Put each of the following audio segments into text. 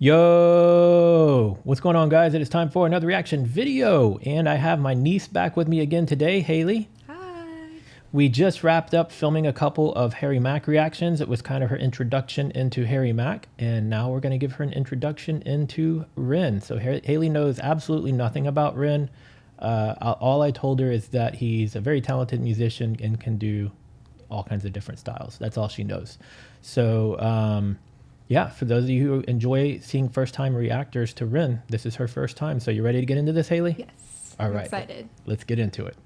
Yo, what's going on, guys? It is time for another reaction video, and I have my niece back with me again today, Hailey. Hi. We just wrapped up filming a couple of Harry Mack reactions. It was kind of her introduction into Harry Mack, and now we're going to give her an introduction into Ren. So Hailey knows absolutely nothing about Ren. All I told her is that he's a very talented musician and can do all kinds of different styles. That's all she knows. So, yeah, for those of you who enjoy seeing first-time reactors to Ren, this is her first time. So you ready to get into this, Hailey? Yes. All I'm right. excited. Let's get into it.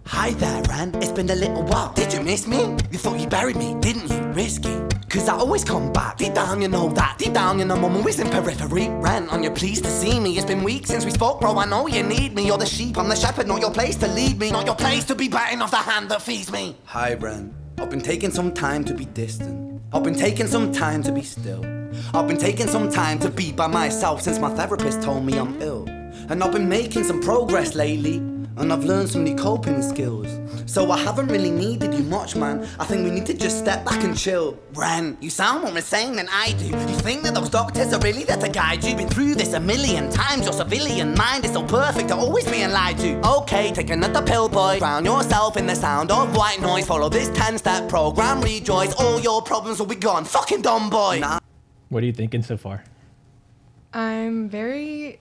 Hi there, Ren. It's been a little while. Did you miss me? You thought you buried me, didn't you? Risky. Cause I always come back. Deep down you know that. Deep down you know I'm always in periphery. Ren, are you pleased to see me? It's been weeks since we spoke, bro. I know you need me. You're the sheep, I'm the shepherd. Not your place to lead me. Not your place to be biting off the hand that feeds me. Hi, Ren. I've been taking some time to be distant. I've been taking some time to be still. I've been taking some time to be by myself since my therapist told me I'm ill. And I've been making some progress lately, and I've learned some new coping skills. So I haven't really needed you much, man. I think we need to just step back and chill. Ren, you sound more insane than I do. You think that those doctors are really there to guide you? Been through this a million times. Your civilian mind is so perfect at always being lied to. Okay, take another pill, boy. Drown yourself in the sound of white noise. Follow this 10-step program, rejoice. All your problems will be gone. Fucking dumb boy. Nah. What are you thinking so far? I'm very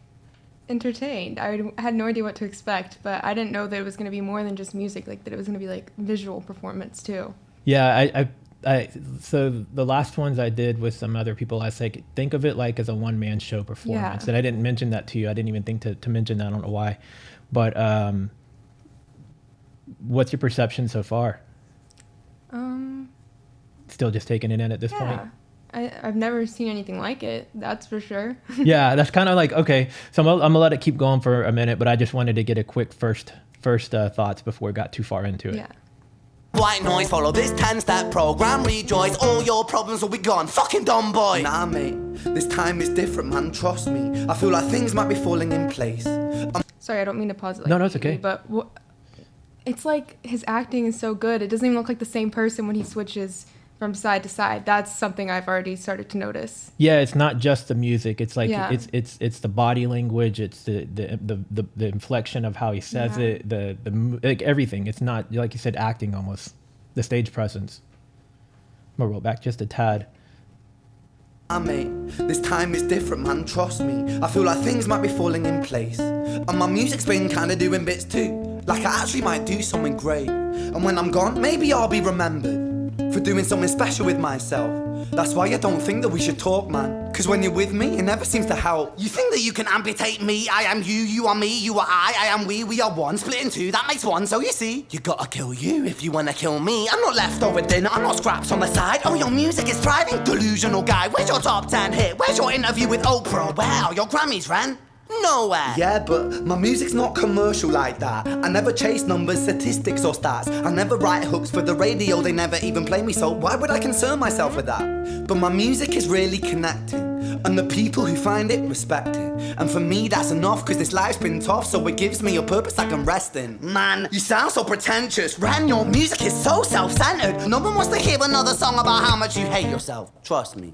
entertained. I had no idea what to expect, but I didn't know that it was going to be more than just music, like that it was going to be like visual performance too. Yeah, so the last ones I did with some other people, I said, think of it like as a one-man show performance. Yeah. And I didn't mention that to you. I didn't even think to mention that. I don't know why. But what's your perception so far? Still just taking it in at this point? I've never seen anything like it, that's for sure. Yeah, that's kind of like, okay, so I'm gonna let it keep going for a minute, but I just wanted to get a quick first thoughts before we got too far into it. Yeah. White noise, follow this 10-step program, rejoice. All your problems will be gone. Fucking dumb boy. Nah, mate, this time is different, man. Trust me. I feel like things might be falling in place. Sorry, I don't mean to pause it like No, it's okay. But it's like his acting is so good. It doesn't even look like the same person when he switches from side to side. That's something I've already started to notice. Yeah, it's not just the music. It's like Yeah. it's the body language. It's the inflection of how he says it. The like everything. It's not, like you said, acting almost. The stage presence. I'm gonna roll back just a tad. Mate, this time is different, man. Trust me. I feel like things might be falling in place, and my music's been kind of doing bits too. Like I actually might do something great, and when I'm gone, maybe I'll be remembered for doing something special with myself. That's why I don't think that we should talk, man. Cause when you're with me, it never seems to help. You think that you can amputate me? I am you, you are me, you are I am we are one. Split in two, that makes one. So you see, you gotta kill you if you wanna kill me. I'm not leftover dinner, I'm not scraps on the side. Oh, your music is thriving, delusional guy. Where's your top 10 hit? Where's your interview with Oprah? Where are your Grammys, Ren? Nowhere. Yeah, but my music's not commercial like that. I never chase numbers, statistics or stats. I never write hooks for the radio, they never even play me, so why would I concern myself with that? But my music is really connecting, and the people who find it respect it. And for me that's enough, cause this life's been tough, so it gives me a purpose I can rest in. Man, you sound so pretentious. Ren, your music is so self-centered. No one wants to hear another song about how much you hate yourself. Trust me.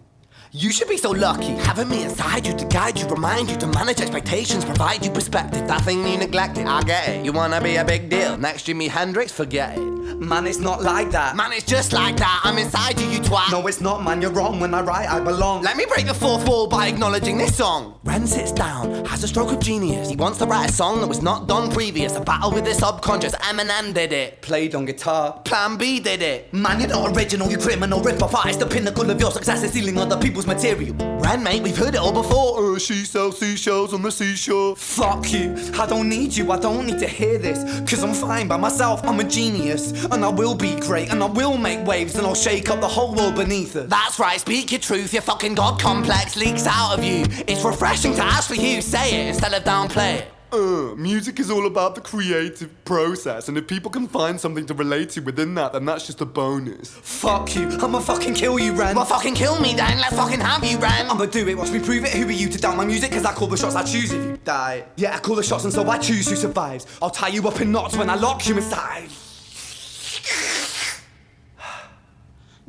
You should be so lucky, having me inside you to guide you, remind you to manage expectations, provide you perspective. That thing you neglected, I get it. You wanna be a big deal, next Jimi Hendrix, forget it. Man, it's not like that. Man, it's just like that. I'm inside you, you twat. No, it's not, man, you're wrong. When I write, I belong. Let me break the fourth wall by acknowledging this song. Ren sits down, has a stroke of genius. He wants to write a song that was not done previous. A battle with the subconscious, Eminem did it. Played on guitar, Plan B did it. Man, you're not original, you criminal rip-off artist. The pinnacle of your success is stealing other people's material. Ren, mate, we've heard it all before. She sells seashells on the seashore. Fuck you, I don't need you, I don't need to hear this. Cause I'm fine by myself, I'm a genius. And I will be great, and I will make waves, and I'll shake up the whole world beneath us. That's right, speak your truth, your fucking God complex leaks out of you. It's refreshing to actually hear you say it instead of downplay it. Music is all about the creative process, and if people can find something to relate to within that, then that's just a bonus. Fuck you, I'ma fucking kill you, Ren. Well, fucking kill me then, let's fucking have you, Ren. I'ma do it, watch me prove it. Who are you to doubt my music? Cause I call the shots, I choose if you die. Yeah, I call the shots and so I choose who survives. I'll tie you up in knots when I lock you inside.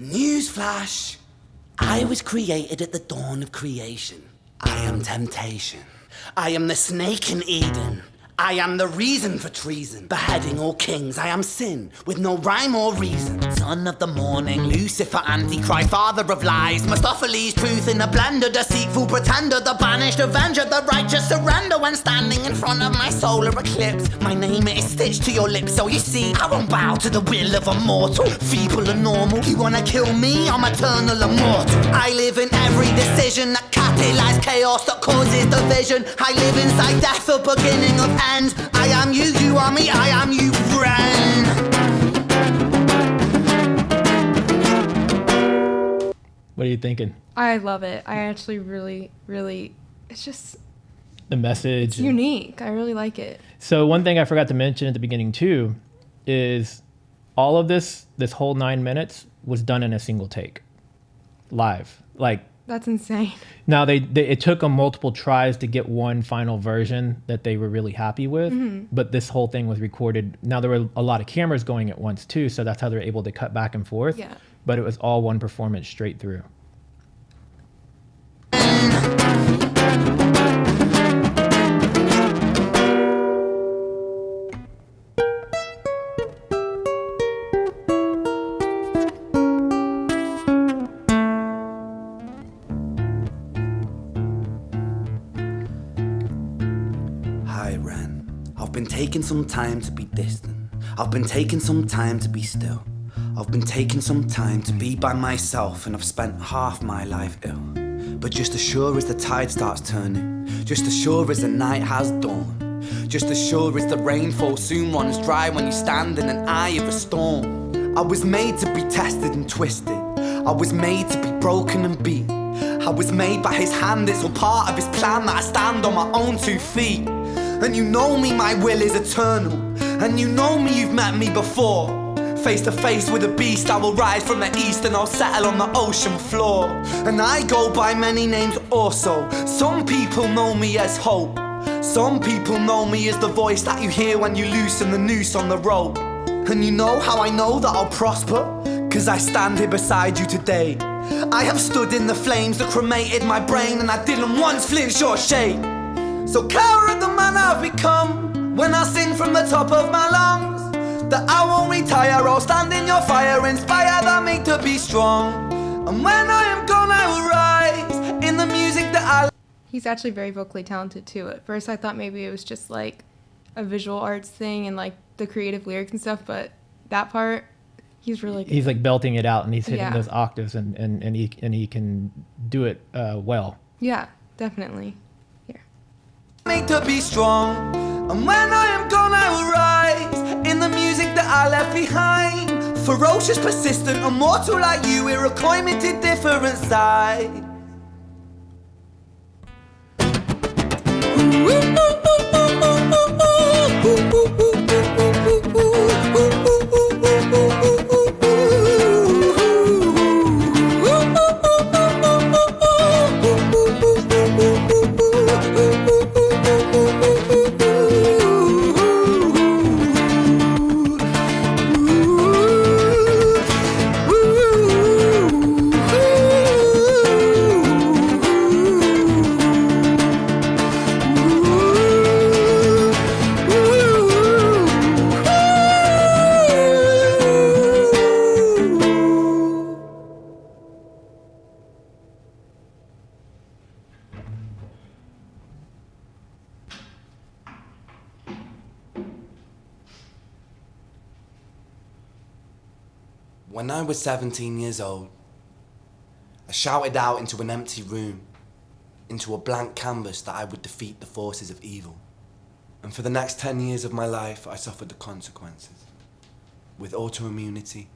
Newsflash, I was created at the dawn of creation. I am temptation. I am the snake in Eden. I am the reason for treason, beheading all kings. I am sin, with no rhyme or reason. Son of the morning, Lucifer, Antichrist, father of lies. Mustopheles, truth in a blender, deceitful pretender, the banished avenger, the righteous surrender. When standing in front of my solar eclipse, my name is stitched to your lips. So you see, I won't bow to the will of a mortal, feeble and normal. You wanna kill me? I'm eternal immortal. I live in every decision that catalyzes chaos, that causes division. I live inside death, the beginning of end. I am you, you are me, I am you, Ren. What are you thinking? I love it. I actually really, it's just The message. it's unique. I really like it. So one thing I forgot to mention at the beginning too is all of this whole 9 minutes was done in a single take, live. Like, That's insane. now it took them multiple tries to get one final version that they were really happy with, but this whole thing was recorded. Now there were a lot of cameras going at once too, so that's how they're able to cut back and forth. Yeah. But it was all one performance straight through. Hi, Ren. I've been taking some time to be distant. I've been taking some time to be still. I've been taking some time to be by myself, and I've spent half my life ill. But just as sure as the tide starts turning, just as sure as the night has dawned, just as sure as the rainfall soon runs dry when you stand in an eye of a storm. I was made to be tested and twisted. I was made to be broken and beat. I was made by his hand, it's all part of his plan that I stand on my own 2 feet. And you know me, my will is eternal. And you know me, you've met me before. Face to face with a beast, I will rise from the east and I'll settle on the ocean floor. And I go by many names also. Some people know me as hope. Some people know me as the voice that you hear when you loosen the noose on the rope. And you know how I know that I'll prosper? Cause I stand here beside you today. I have stood in the flames that cremated my brain, and I didn't once flinch or shake. So cower at the man I've become when I sing from the top of my lungs that I won't retire, I'll stand in your fire, inspired by me to be strong. And when I am gone I will rise in the music that I... He's actually very vocally talented too. At first I thought maybe it was just like a visual arts thing and like the creative lyrics and stuff, but that part, he's really good. He's like belting it out, and he's hitting Yeah. those octaves, and he can do it well. Yeah, definitely. Here. Me to be strong. And when I am gone I will rise in the music that I left behind. Ferocious, persistent, immortal like you, we're a climate different side. When I was 17 years old, I shouted out into an empty room, into a blank canvas, that I would defeat the forces of evil. And for the next 10 years of my life, I suffered the consequences, with autoimmunity,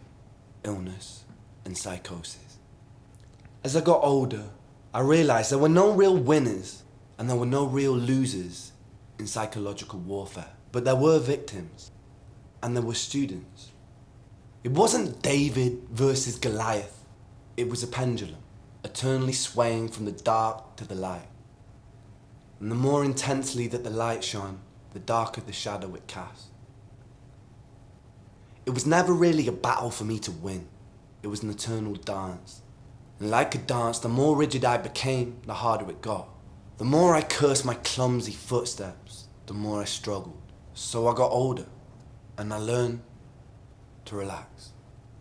illness, and psychosis. As I got older, I realized there were no real winners and there were no real losers in psychological warfare, but there were victims and there were students. It wasn't David versus Goliath. It was a pendulum, eternally swaying from the dark to the light. And the more intensely that the light shone, the darker the shadow it cast. It was never really a battle for me to win. It was an eternal dance. And like a dance, the more rigid I became, the harder it got. The more I cursed my clumsy footsteps, the more I struggled. So I got older, and I learned to relax,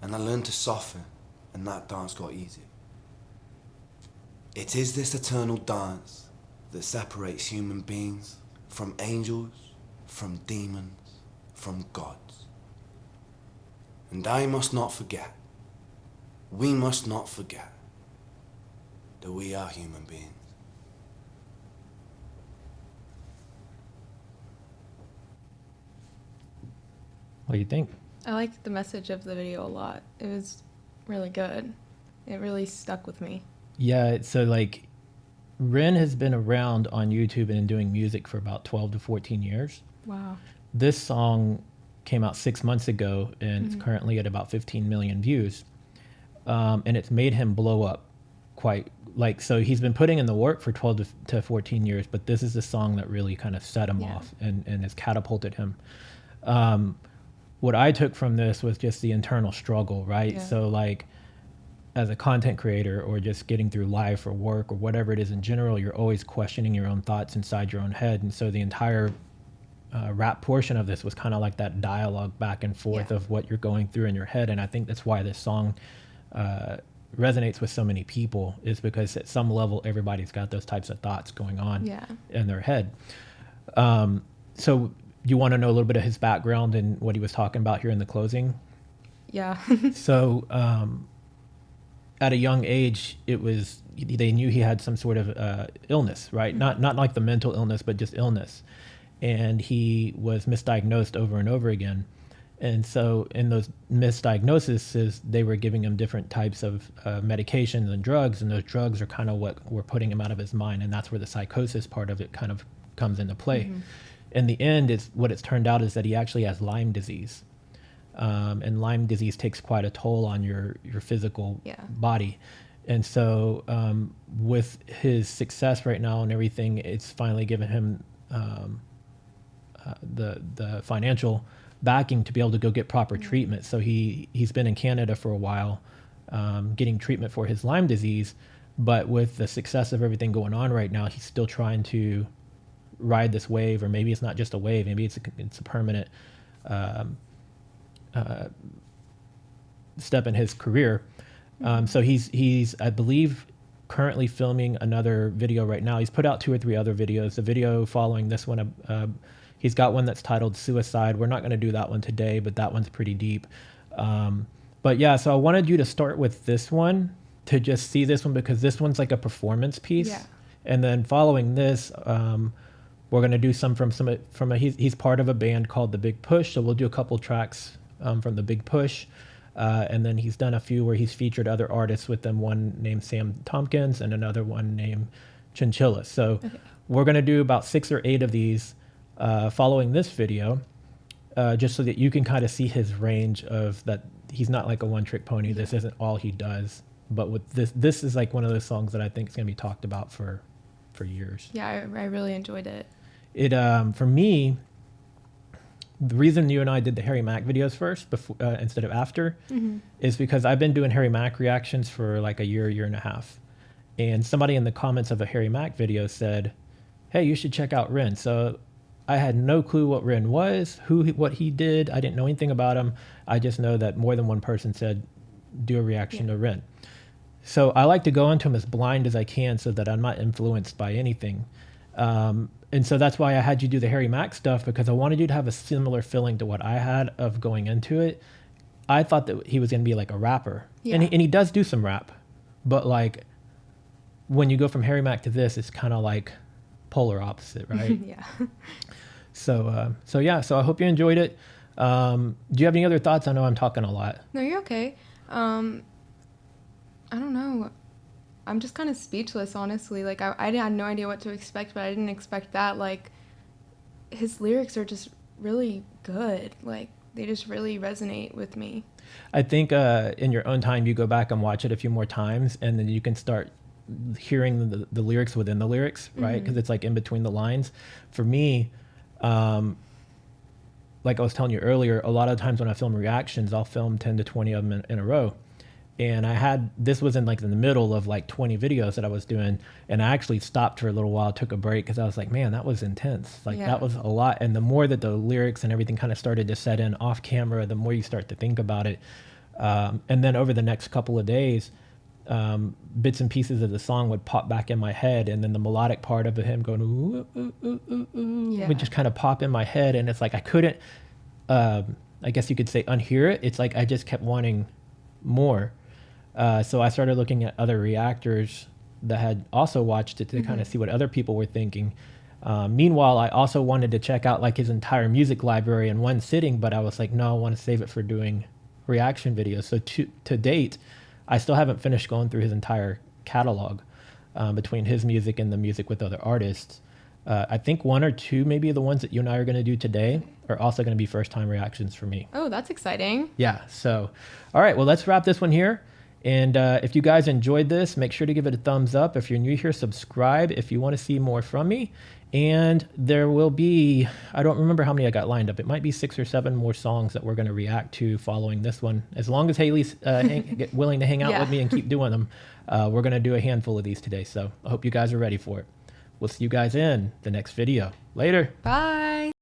and I learned to soften, and that dance got easier. It is this eternal dance that separates human beings from angels, from demons, from gods. And I must not forget, we must not forget, that we are human beings. What do you think? I liked the message of the video a lot. It was really good. It really stuck with me. Yeah, so like Ren has been around on YouTube and doing music for about 12 to 14 years. Wow. This song came out 6 months ago and it's currently at about 15 million views. And it's made him blow up quite like, so he's been putting in the work for 12 to 14 years, but this is the song that really kind of set him off and has catapulted him. What I took from this was just the internal struggle, right? Yeah. So like as a content creator or just getting through life or work or whatever it is in general, you're always questioning your own thoughts inside your own head. And so the entire rap portion of this was kind of like that dialogue back and forth of what you're going through in your head. And I think that's why this song resonates with so many people, is because at some level, everybody's got those types of thoughts going on in their head. So you want to know a little bit of his background and what he was talking about here in the closing? Yeah. So at a young age, they knew he had some sort of illness, right? Not like the mental illness, but just illness. And he was misdiagnosed over and over again. And so in those misdiagnoses, they were giving him different types of medications and drugs, and those drugs are kind of what were putting him out of his mind. And that's where the psychosis part of it kind of comes into play. In the end, what it's turned out is that he actually has Lyme disease. And Lyme disease takes quite a toll on your physical body. And so with his success right now and everything, it's finally given him the financial backing to be able to go get proper treatment. So he's been in Canada for a while getting treatment for his Lyme disease. But with the success of everything going on right now, he's still trying to ride this wave, or maybe it's not just a wave, maybe it's a permanent step in his career. So he's I believe currently filming another video right now. He's put out 2 or 3 other videos. The video following this one, he's got one that's titled Suicide. We're not going to do that one today, but that one's pretty deep. But yeah, so I wanted you to start with this one to just see this one, because this one's like a performance piece. And then following this, we're going to do he's part of a band called The Big Push. So we'll do a couple tracks from The Big Push. And then he's done a few where he's featured other artists with them, one named Sam Tompkins and another one named Chinchilla. So we're going to do about 6 or 8 of these following this video, just so that you can kind of see his range of that. He's not like a one-trick pony. This isn't all he does. But with this is like one of those songs that I think is going to be talked about for years. Yeah, I really enjoyed it. It for me, the reason you and I did the Harry Mack videos first before instead of after is because I've been doing Harry Mack reactions for like a year and a half. And somebody in the comments of a Harry Mack video said, hey, you should check out Ren. So I had no clue what Ren was, what he did. I didn't know anything about him. I just know that more than one person said, do a reaction to Ren. So I like to go into him as blind as I can so that I'm not influenced by anything. And so that's why I had you do the Harry Mack stuff, because I wanted you to have a similar feeling to what I had of going into it. I thought that he was going to be like a rapper. Yeah. And he does do some rap. But like when you go from Harry Mack to this, it's kind of like polar opposite, right? Yeah. So I hope you enjoyed it. Do you have any other thoughts? I know I'm talking a lot. No, you're okay. I don't know. I'm just kind of speechless, honestly. Like, I had no idea what to expect, but I didn't expect that. Like, his lyrics are just really good. Like, they just really resonate with me. I think in your own time, you go back and watch it a few more times, and then you can start hearing the lyrics within the lyrics, right? Because it's like in between the lines. For me, like I was telling you earlier, a lot of times when I film reactions, I'll film 10 to 20 of them in a row. And this was in the middle of like 20 videos that I was doing. And I actually stopped for a little while, took a break, because I was like, man, that was intense. Like that was a lot. And the more that the lyrics and everything kind of started to set in off camera, the more you start to think about it. And then over the next couple of days, bits and pieces of the song would pop back in my head. And then the melodic part of him going, ooh, ooh, ooh, ooh, ooh, would just kind of pop in my head. And it's like, I couldn't, I guess you could say unhear it. It's like, I just kept wanting more. So I started looking at other reactors that had also watched it to kind of see what other people were thinking. Meanwhile, I also wanted to check out like his entire music library in one sitting, but I was like, no, I want to save it for doing reaction videos. So to date, I still haven't finished going through his entire catalog between his music and the music with other artists. I think one or two, maybe the ones that you and I are going to do today, are also going to be first time reactions for me. Oh, that's exciting. Yeah. So, all right, well, let's wrap this one here. And if you guys enjoyed this, make sure to give it a thumbs up. If you're new here, subscribe if you want to see more from me. And there will be, I don't remember how many I got lined up. It might be 6 or 7 more songs that we're going to react to following this one. As long as Hailey's willing to hang out with me and keep doing them, we're going to do a handful of these today. So I hope you guys are ready for it. We'll see you guys in the next video. Later. Bye.